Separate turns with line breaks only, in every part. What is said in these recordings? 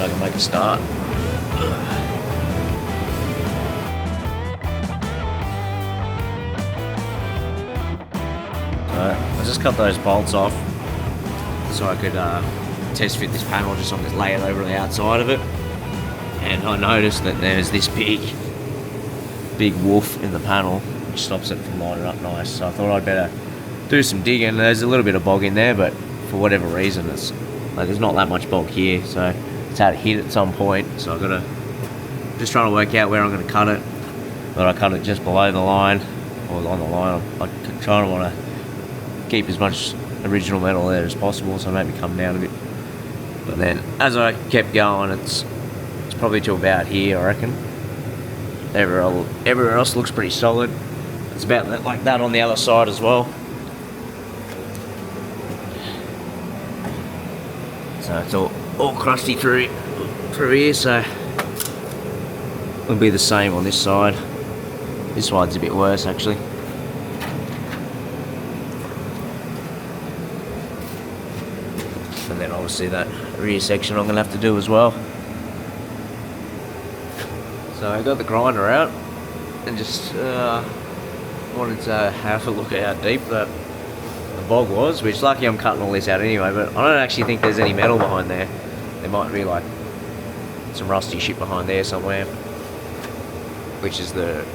I can make a start. I just cut those bolts off so I could test fit this panel just on this layer over the outside of it. And I noticed that there's this big woof in the panel which stops it from lining up nice. So I thought I'd better do some digging. There's a little bit of bog in there, but for whatever reason, it's like there's not that much bog here. So it's had to hit at some point. So I've got to just trying to work out where I'm going to cut it. But I cut it just below the line or on the line. I try to want to keep as much original metal there as possible, so maybe come down a bit. But then as I kept going, it's probably to about here, I reckon. Everywhere else looks pretty solid. It's about like that on the other side as well. So it's all crusty through here, so it'll be the same on this side. This side's a bit worse actually. And then obviously that rear section I'm going to have to do as well. So I got the grinder out and just wanted to have a look at how deep the bog was, which lucky I'm cutting all this out anyway, but I don't actually think there's any metal behind there. There might be like some rusty shit behind there somewhere, which is I'm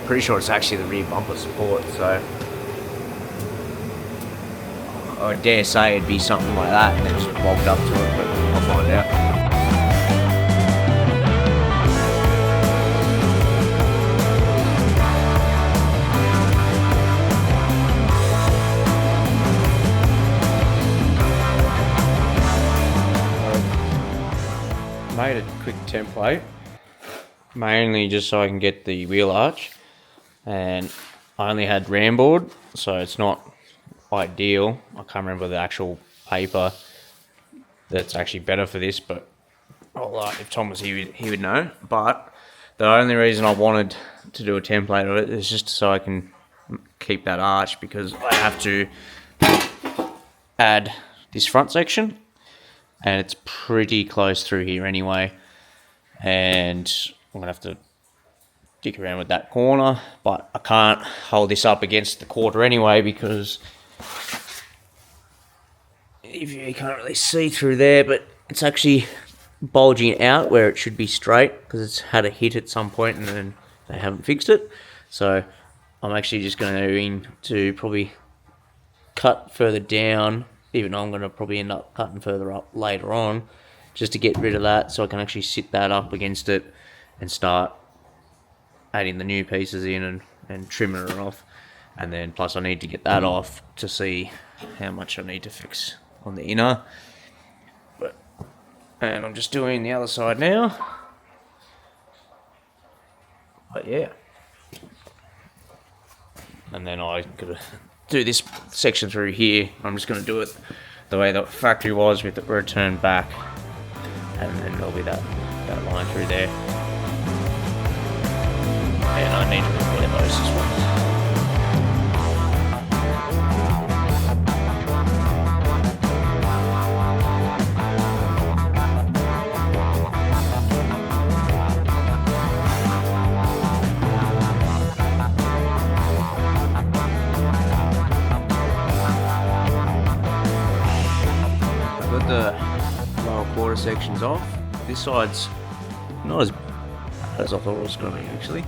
pretty sure it's actually the rear bumper support, so I dare say it'd be something like that and then just bogged up to it, but I'll find out.
Made a quick template, mainly just so I can get the wheel arch, and I only had ram board, so it's not ideal. I can't remember the actual paper that's actually better for this, but if Tom was here, he would know. But the only reason I wanted to do a template of it is just so I can keep that arch, because I have to add this front section, and it's pretty close through here anyway, and I'm gonna have to dig around with that corner, but I can't hold this up against the quarter anyway, because if you can't really see through there, but it's actually bulging out where it should be straight because it's had a hit at some point and then they haven't fixed it. So I'm actually just going to probably cut further down, even though I'm going to probably end up cutting further up later on, just to get rid of that so I can actually sit that up against it and start adding the new pieces in and trimming it off. And then plus I need to get that off to see how much I need to fix on the inner. And I'm just doing the other side now. But yeah. And then I gotta do this section through here. I'm just gonna do it the way the factory was with the return back. And then there'll be that line through there. And I need to repair those as well. The lower quarter sections off. This side's not as bad as I thought it was going to be actually.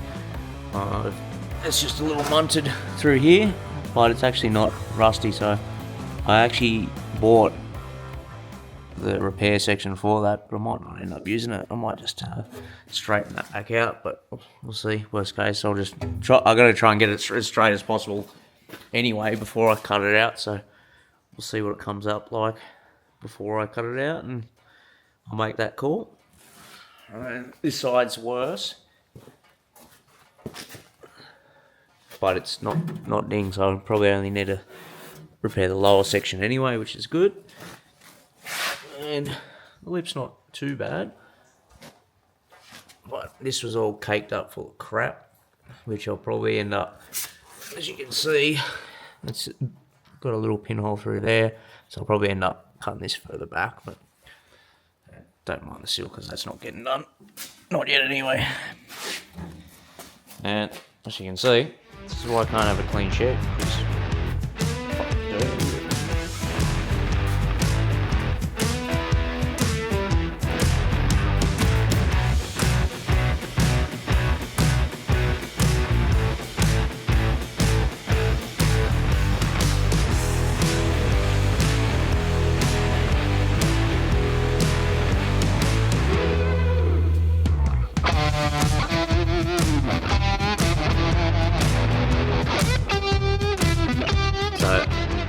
It's just a little munted through here, but it's actually not rusty, so I actually bought the repair section for that, but I might not end up using it. I might just straighten that back out, but we'll see. Worst case, I'll just try. I got to try and get it as straight as possible anyway before I cut it out, so we'll see what it comes up like before I cut it out, and I'll make that call. And this side's worse, but it's not ding, so I probably only need to repair the lower section anyway, which is good. And the lip's not too bad, but this was all caked up full of crap, which I'll probably end up, as you can see, it's got a little pinhole through there, so I'll probably end up cutting this further back, but don't mind the seal because that's not getting done. Not yet anyway. And as you can see, this is why I can't have a clean shed.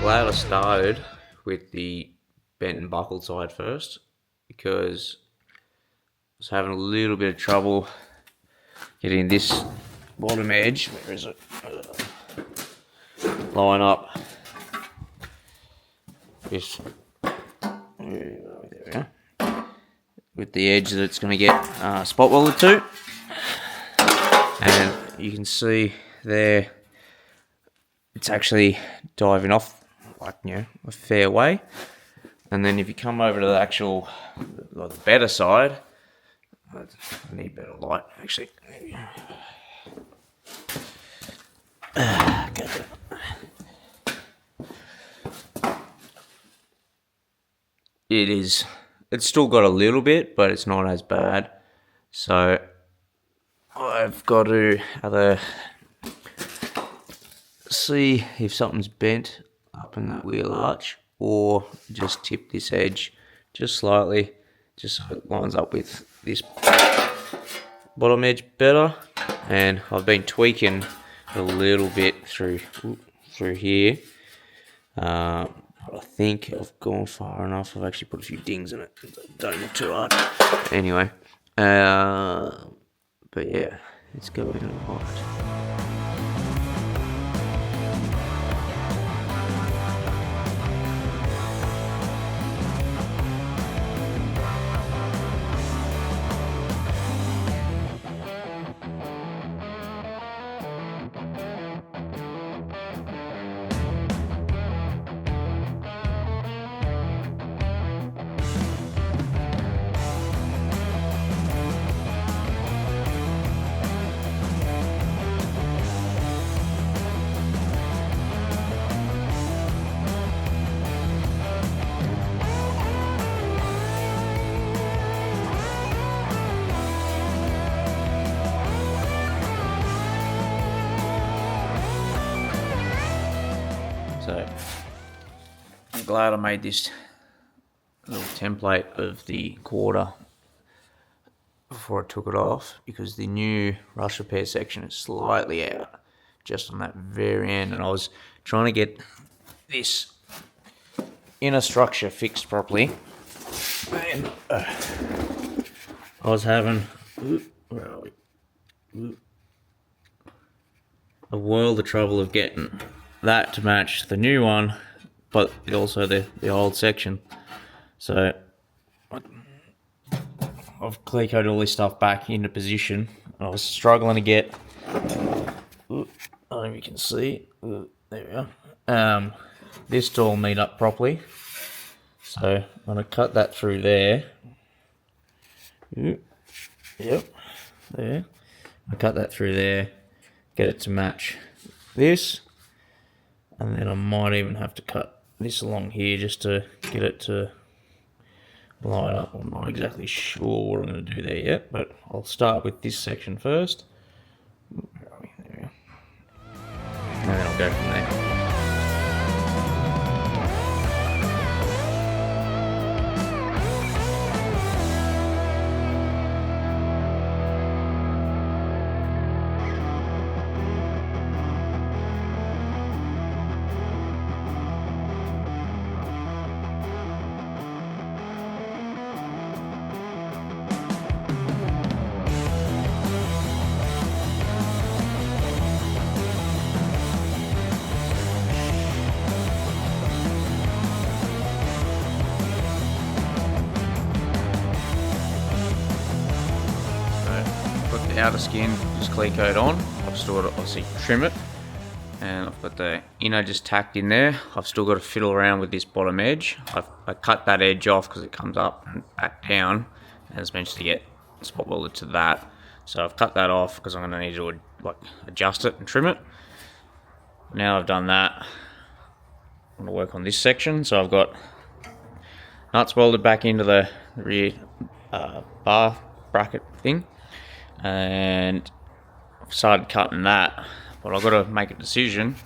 Glad I started with the bent and buckled side first because I was having a little bit of trouble getting this bottom edge, where is it, line up with, with the edge that it's going to get spot welded to. And you can see there it's actually diving off like, you know, a fair way. And then if you come over to the actual, the better side, I need better light actually. It's still got a little bit, but it's not as bad. So I've got to either see if something's bent up in that wheel arch, or just tip this edge just slightly, just so it lines up with this bottom edge better. And I've been tweaking a little bit through here. I think I've gone far enough. I've actually put a few dings in it. Don't look too hard. Anyway, but yeah, it's going alright. So I'm glad I made this little template of the quarter before I took it off, because the new rust repair section is slightly out just on that very end, and I was trying to get this inner structure fixed properly, and I was having a world of trouble of getting that to match the new one, but also the old section. So I've clear coated all this stuff back into position. I was struggling to get, I don't know if you can see, there we are, this to all meet up properly. So I'm going to cut that through there. Yep, there. I cut that through there, get it to match this. And then I might even have to cut this along here just to get it to line up. I'm not exactly sure what I'm going to do there yet, but I'll start with this section first. There we go. And then I'll go from there. The outer skin just clear coat on. I've still got to obviously trim it, and I've got the inner just tacked in there. I've still got to fiddle around with this bottom edge. I cut that edge off because it comes up and back down, and it's meant to get spot welded to that. So I've cut that off because I'm going to need to like adjust it and trim it. Now I've done that, I'm going to work on this section. So I've got nuts welded back into the rear bar bracket thing, and I've started cutting that, but I've got to make a decision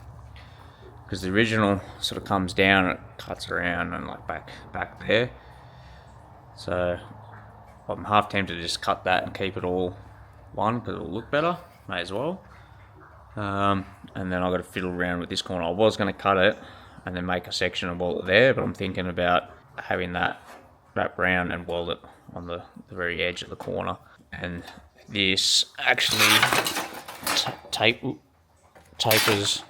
because the original sort of comes down and it cuts around and like back there. So I'm half tempted to just cut that and keep it all one because it'll look better, may as well. And then I've got to fiddle around with this corner. I was going to cut it and then make a section and weld it there, but I'm thinking about having that wrap around and weld it on the very edge of the corner. And this actually tapers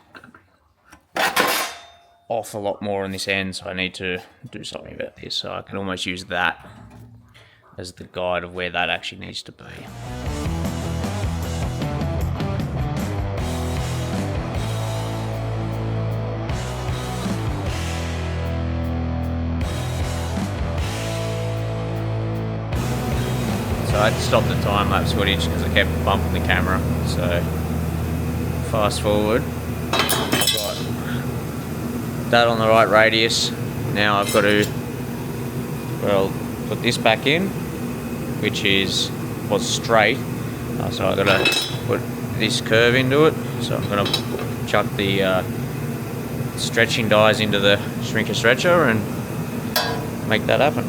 off a lot more on this end, so I need to do something about this. So I can almost use that as the guide of where that actually needs to be. So I had to stop the time lapse footage because I kept bumping the camera. So fast forward, I've got that on the right radius. Now I've got to, well, put this back in, which was straight. So I've got to put this curve into it. So I'm going to chuck the stretching dies into the shrinker stretcher and make that happen.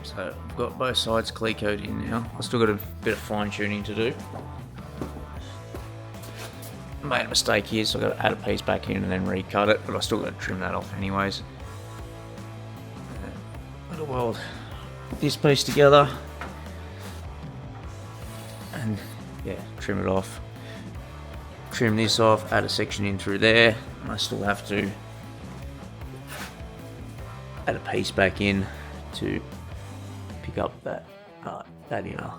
So I've got both sides clear coated in now. I've still got a bit of fine tuning to do. Made a mistake here, so I've got to add a piece back in and then recut it, but I still got to trim that off anyways. Got to weld this piece together and yeah, trim it off. Trim this off, add a section in through there, and I still have to add a piece back in to pick up that inner.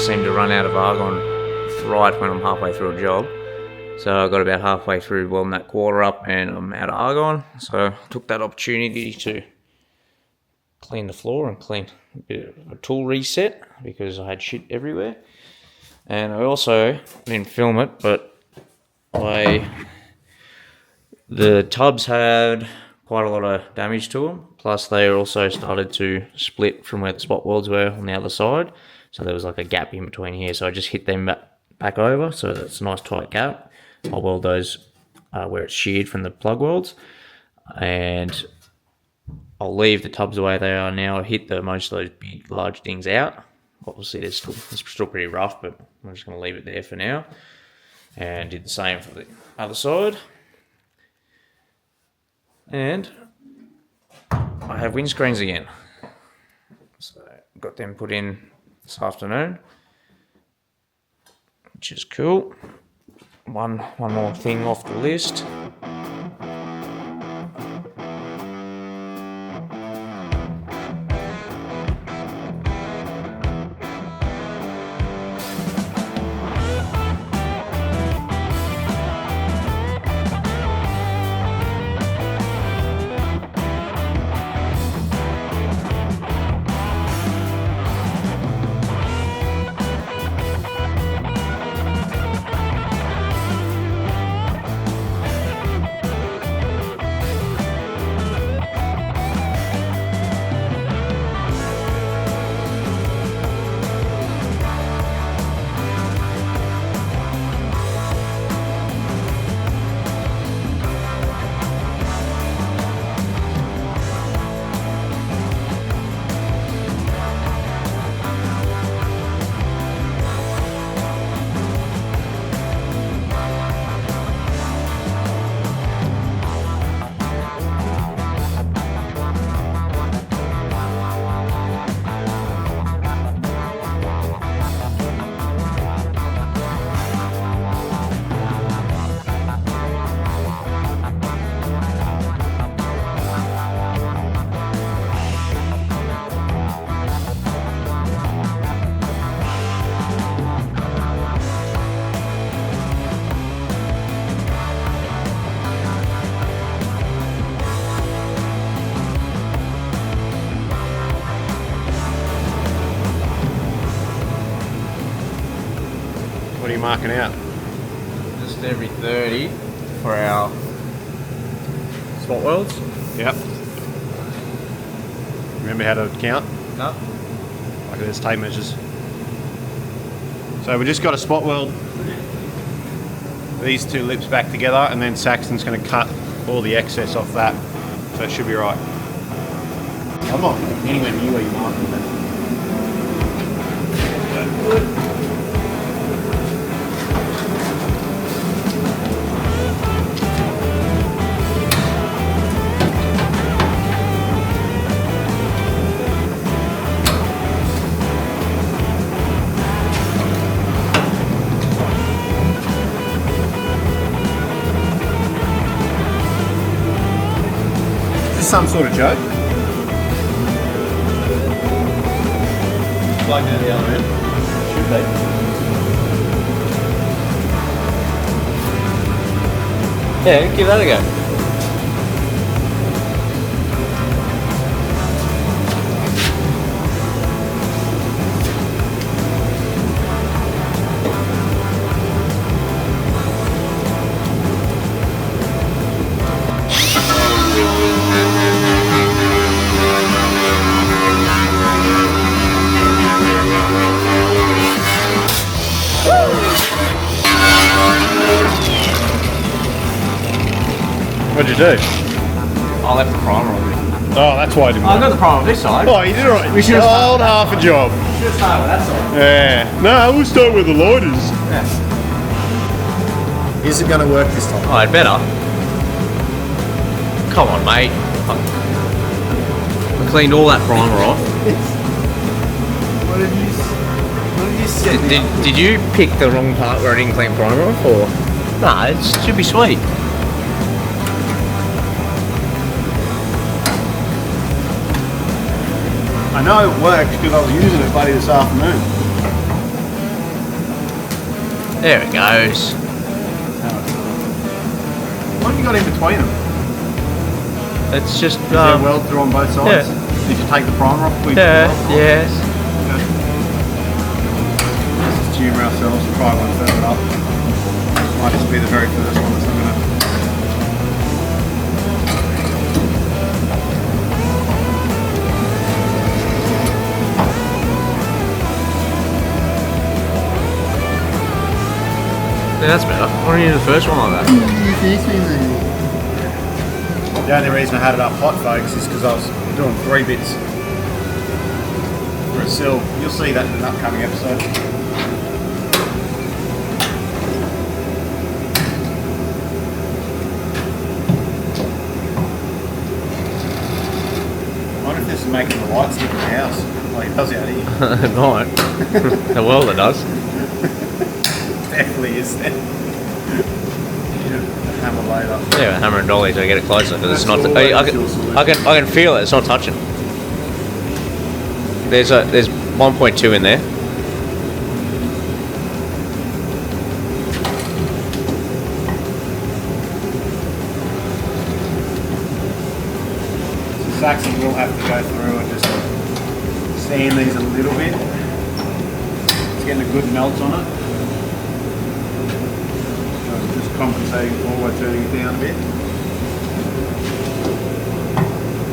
seem to run out of argon right when I'm halfway through a job. So I got about halfway through welding that quarter up and I'm out of argon. So I took that opportunity to clean the floor and clean a bit of a tool reset because I had shit everywhere. And I also didn't film it, but the tubs had quite a lot of damage to them. Plus they also started to split from where the spot welds were on the other side. So there was like a gap in between here. So I just hit them back over. So that's a nice tight gap. I'll weld those where it's sheared from the plug welds. And I'll leave the tubs the way they are now. I hit most of those big, large things out. Obviously it's still pretty rough, but I'm just going to leave it there for now. And did the same for the other side. And I have windscreens again. So got them put in this afternoon, which is cool. One more thing off the list.
What are you marking out?
Just every 30 for our spot welds.
Yep. Remember how to count?
No.
Like there's tape measures. So we just got to spot weld these two lips back together, and then Saxon's going to cut all the excess off that. So it should be right. I'm not anywhere near where you're marking that. Some sort of joke. Plug down the other end. Should be.
Yeah, give that a go.
What'd you do?
I left the primer on there.
Oh, that's why I didn't.
I got the primer on this side.
Oh, you did alright.
We should have
old half a job.
Should have started with that side.
Yeah. No, we'll start with the lighters.
Yeah.
Is it going to work this time?
Oh, it better. Come on, mate. I cleaned all that primer off.
What did you say?
Did you pick the wrong part where I didn't clean primer off, or? Nah, it should be sweet.
I know it works because I was using it bloody this afternoon.
There it goes.
What have you got in between them?
It's just
Is there weld through on both sides?
yeah.
Did you take the primer off?
Yes.
Let's just humour ourselves and try one further up. Might just be the very first one that's not gonna.
Yeah, that's better. Why don't you do the first one like that?
The only reason I had it up hot, folks, is because I was doing 3 bits for a sill. You'll see that in an upcoming episode. I wonder if this is making the light stick in the house, like it does out here.
It might. The welder does.
Definitely is then. Hammer later.
Yeah, hammer and dolly to get it closer because it's not.
That's
I can feel it. It's not touching. There's 1.2 in there.
So Saxon will have to go through and just sand these a little bit. It's getting a good melt on it. Just compensating for by turning it down a bit.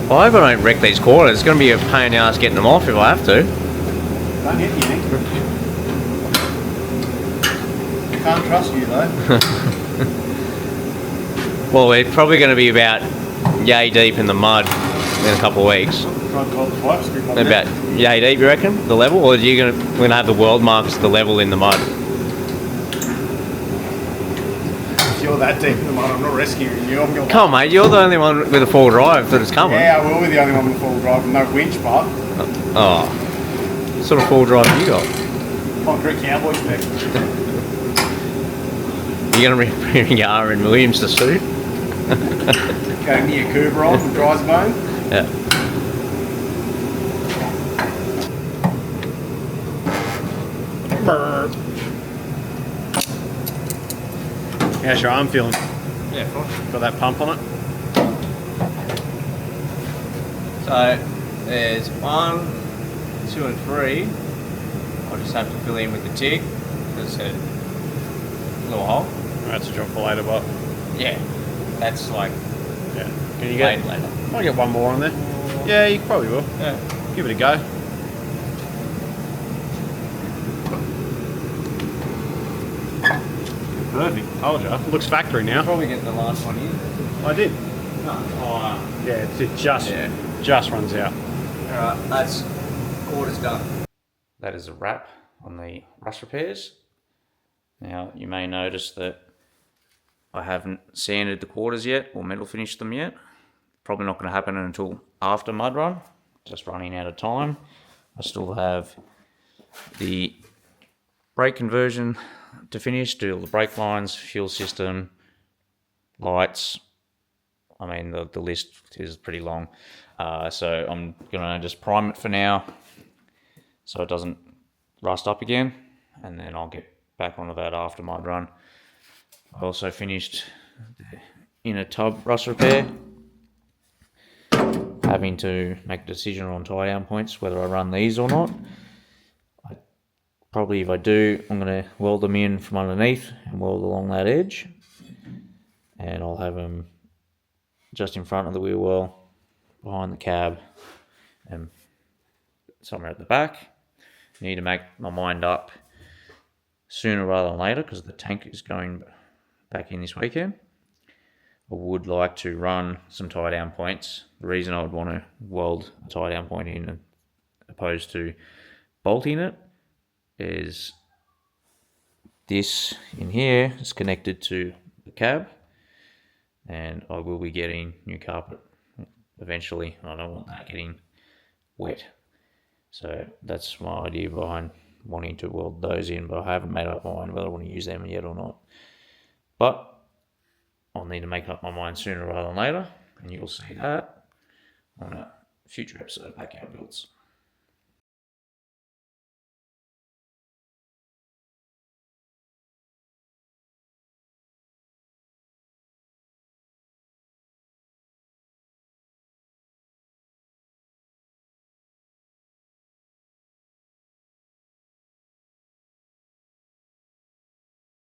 Well, I hope I don't wreck these quarters. It's going to be a pain in the ass getting them off if I have to.
Don't hit me, Nick. I can't trust you though.
Well, we're probably going to be about yay deep in the mud in a couple of weeks.
Try and hold the pipe strip on
About yay deep, you reckon? The level, or are you going to have the world marks the level in the mud?
If you're that deep in the mud, I'm not rescuing you. I'm going.
Come on, mate. You're the only one with a full drive that is coming.
Yeah, I will be the only one with full drive and no winch, but
Oh, what sort of full drive have you got?
concrete cowboy spec.
You're going to bring your R in Williams to suit?
Go near Cooper on the dry bone.
Yeah.
How's your arm feeling?
Yeah, fine.
Got that pump on it?
So there's 1, 2 and 3. I'll just have to fill in with the TIG. There's a little hole.
That's a job for later, but
Yeah, that's like
yeah. Can you get?
later.
I'll get one more on there. Yeah, you probably will.
Yeah.
Give it a go. Perfect. Told you. Looks factory now.
Probably get the last one in.
I did.
No. Oh,
Yeah, it just runs out.
Alright, that's quarters done. That is a wrap on the rust repairs. Now you may notice that I haven't sanded the quarters yet or metal finished them yet. Probably not going to happen until after mud run. Just running out of time. I still have the brake conversion to finish, do all the brake lines, fuel system, lights. I mean, the list is pretty long. So I'm going to just prime it for now so it doesn't rust up again. And then I'll get back onto that after mud run. I also finished the inner tub rust repair. Having to make a decision on tie down points, whether I run these or not. Probably if I do, I'm going to weld them in from underneath and weld along that edge. And I'll have them just in front of the wheel well, behind the cab, and somewhere at the back. Need to make my mind up sooner rather than later because the tank is going back in this weekend. I would like to run some tie down points. The reason I would want to weld a tie down point in opposed to bolting it is this in here is connected to the cab, and I will be getting new carpet eventually. I don't want that getting wet, so that's my idea behind wanting to weld those in, but I haven't made up my mind whether I want to use them yet or not. But I'll need to make up my mind sooner rather than later, and you'll see that on a future episode of Backyard Builds.